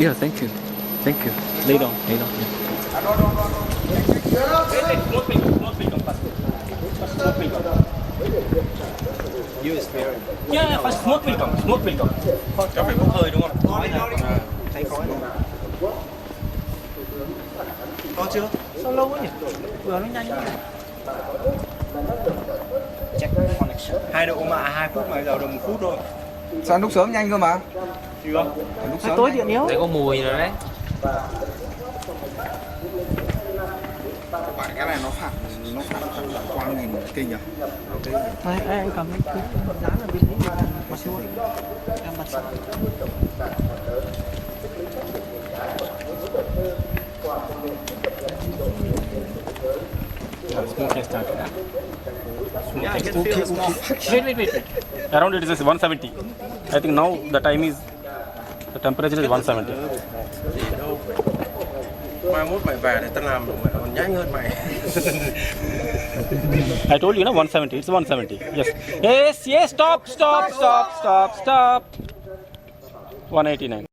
Yeah, thank you. Thank you. Lay down, lay down. Yeah. Smooth pilgrim first. Smooth pilgrim. You is very. Yeah, first smooth pilgrim. Cháu phải bốc hơi đúng không? Khói nào? Thấy khói nào? Có chưa? Sao lâu quá nhỉ? Vừa nó nhanh quá. Check connection. 2 độ mà 2 phút mà giờ được 1 phút thôi. Sao lúc sớm nhanh cơ mà? Chưa? Lúc Hay sớm tối nhanh. điện yếu. Đây có mùi rồi đấy. Bạn cái này nó phản quang nhìn kinh nhỉ? Đây, anh cầm cái dán ở bên đấy mà siêu em bật sao. Smoke has started. Yeah, I can feel the smoke. Wait. Around it is 170. I think now the time is, the temperature is 170. Mai mốt mày về để tao làm được mày còn nhanh hơn mày. I told you, no, 170. It's 170. Yes. Yes. Stop. 189.